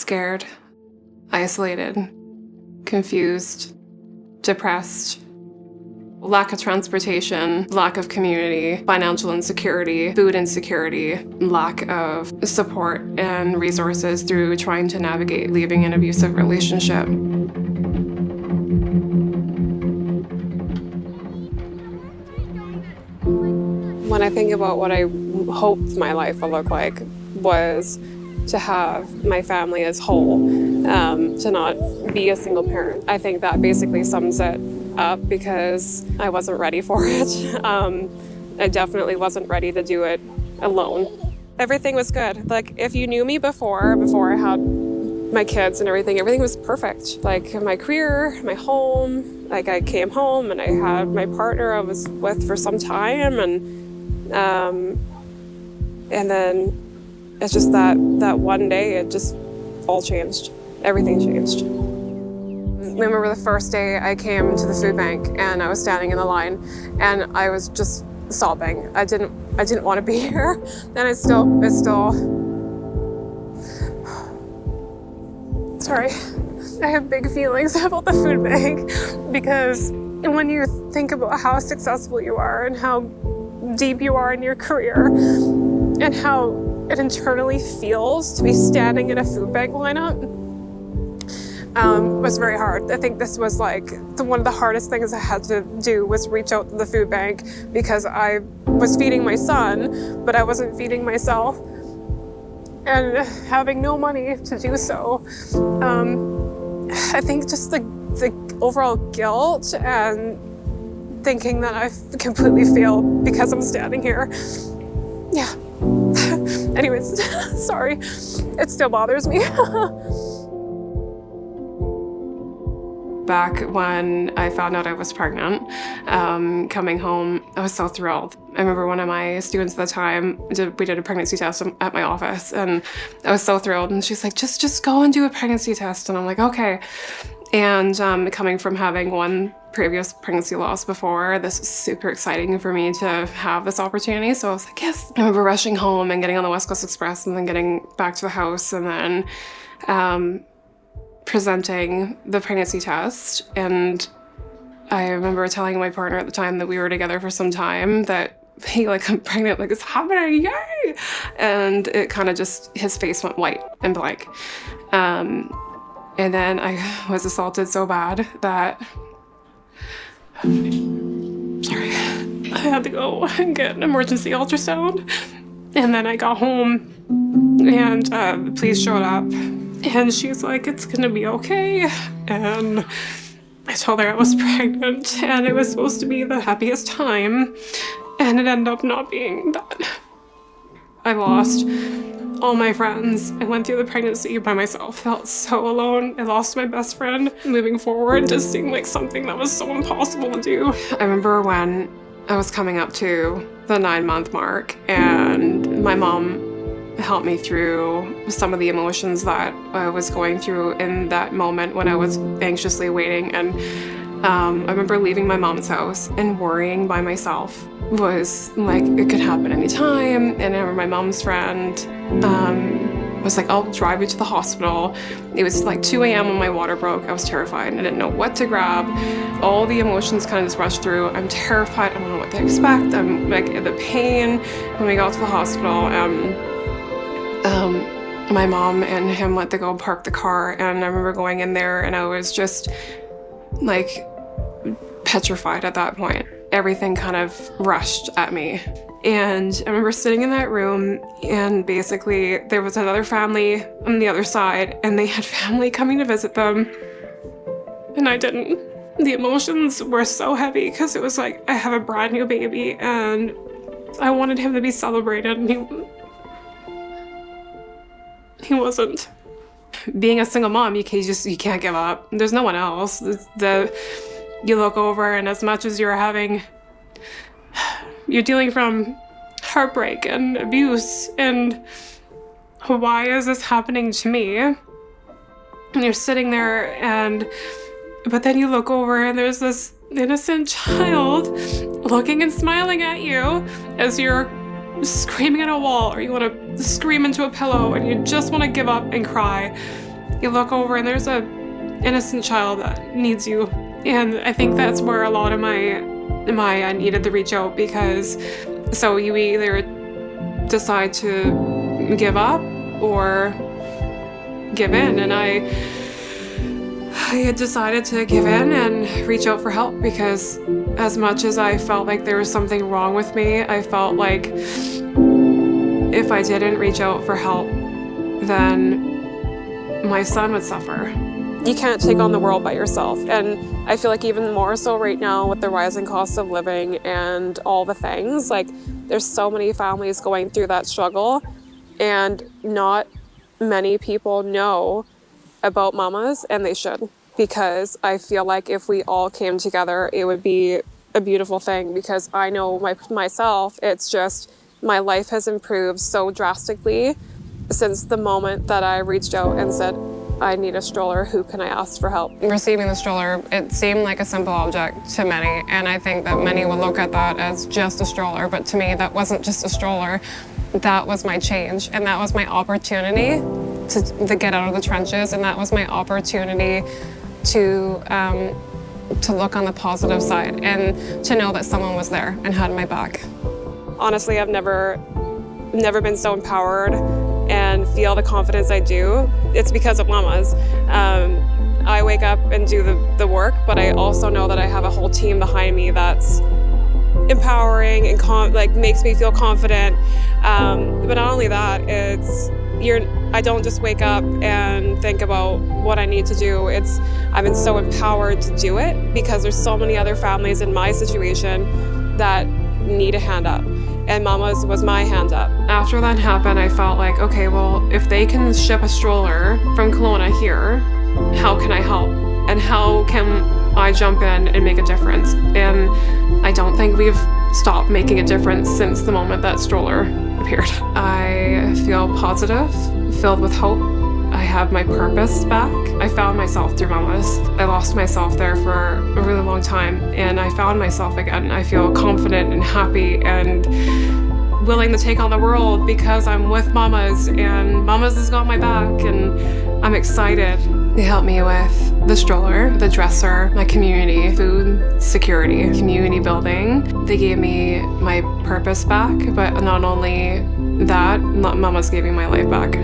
scared, isolated, confused, depressed, lack of transportation, lack of community, financial insecurity, food insecurity, lack of support and resources through trying to navigate leaving an abusive relationship. When I think about what I hoped my life would look like was to have my family as whole, to not be a single parent. I think that basically sums it up because I wasn't ready for it. I definitely wasn't ready to do it alone. Everything was good. Like, if you knew me before I had my kids and everything was perfect. Like, my career, my home, like, I came home and I had my partner I was with for some time, and then it's just that one day it just all changed. Everything changed. I remember the first day I came to the food bank and I was standing in the line and I was just sobbing. I didn't want to be here. And it's still sorry. I have big feelings about the food bank because when you think about how successful you are and how deep you are in your career and how it internally feels to be standing in a food bank lineup, was very hard. I think this was like one of the hardest things I had to do was reach out to the food bank because I was feeding my son, but I wasn't feeding myself. And having no money to do so, I think just the overall guilt and thinking that I've completely failed because I'm standing here. Yeah. Anyways, sorry. It still bothers me. Back when I found out I was pregnant, coming home, I was so thrilled. I remember one of my students at the time, we did a pregnancy test at my office, and I was so thrilled. And she's like, just go and do a pregnancy test. And I'm like, okay. And coming from having one previous pregnancy loss before, this is super exciting for me to have this opportunity. So I was like, yes. I remember rushing home and getting on the West Coast Express and then getting back to the house and then presenting the pregnancy test. And I remember telling my partner at the time that we were together for some time that, hey, like, I'm pregnant, like, it's happening, yay! And it kind of just, his face went white and blank. And then I was assaulted so bad that, sorry, I had to go and get an emergency ultrasound. And then I got home and the police showed up. And she's like, it's gonna be okay. And I told her I was pregnant and it was supposed to be the happiest time. And it ended up not being that. I lost all my friends. I went through the pregnancy by myself. Felt so alone. I lost my best friend. Moving forward just seemed like something that was so impossible to do. I remember when I was coming up to the 9-month mark and my mom helped me through some of the emotions that I was going through in that moment when I was anxiously waiting. And I remember leaving my mom's house and worrying by myself was like, it could happen anytime. And I remember my mom's friend was like, I'll drive you to the hospital. It was like 2 a.m. when my water broke. I was terrified. I didn't know what to grab. All the emotions kind of just rushed through. I'm terrified. I don't know what to expect. I'm like, the pain. When we got to the hospital, my mom and him went to go park the car, and I remember going in there and I was just like petrified at that point. Everything kind of rushed at me. And I remember sitting in that room and basically there was another family on the other side and they had family coming to visit them and I didn't. The emotions were so heavy because it was like I have a brand new baby and I wanted him to be celebrated and he wasn't. Being a single mom, you can't give up. There's no one else. You look over and as much as you're dealing from heartbreak and abuse and why is this happening to me? And you're sitting there but then you look over and there's this innocent child looking and smiling at you as you're screaming at a wall or you want to scream into a pillow and you just want to give up and cry. You look over and there's a innocent child that needs you. And I think that's where a lot of my I needed to reach out, because so you either decide to give up or give in, and I had decided to give in and reach out for help, because as much as I felt like there was something wrong with me, I felt like if I didn't reach out for help, then my son would suffer. You can't take on the world by yourself, and I feel like even more so right now with the rising cost of living and all the things, like there's so many families going through that struggle, and not many people know about mamas, and they should, because I feel like if we all came together, it would be a beautiful thing, because I know myself, it's just my life has improved so drastically since the moment that I reached out and said, I need a stroller, who can I ask for help? Receiving the stroller, it seemed like a simple object to many, and I think that many would look at that as just a stroller, but to me that wasn't just a stroller, that was my change, and that was my opportunity to get out of the trenches, and that was my opportunity to look on the positive side and to know that someone was there and had my back. Honestly, I've never been so empowered and feel the confidence I do. It's because of mamas. I wake up and do the work, but I also know that I have a whole team behind me that's empowering and makes me feel confident. But not only that, I don't just wake up and think about what I need to do. I've been so empowered to do it, because there's so many other families in my situation that need a hand up, and Mama's was my hand up. After that happened, I felt like, okay, well, if they can ship a stroller from Kelowna here, how can I help? And how can I jump in and make a difference? And I don't think we've stopped making a difference since the moment that stroller appeared. I feel positive, filled with hope. I have my purpose back. I found myself through Myraas. I lost myself there for a really long time, and I found myself again. I feel confident and happy and willing to take on the world, because I'm with Mamas, and Mamas has got my back, and I'm excited. They helped me with the stroller, the dresser, my community, food, security, community building. They gave me my purpose back, but not only that, Mamas gave me my life back.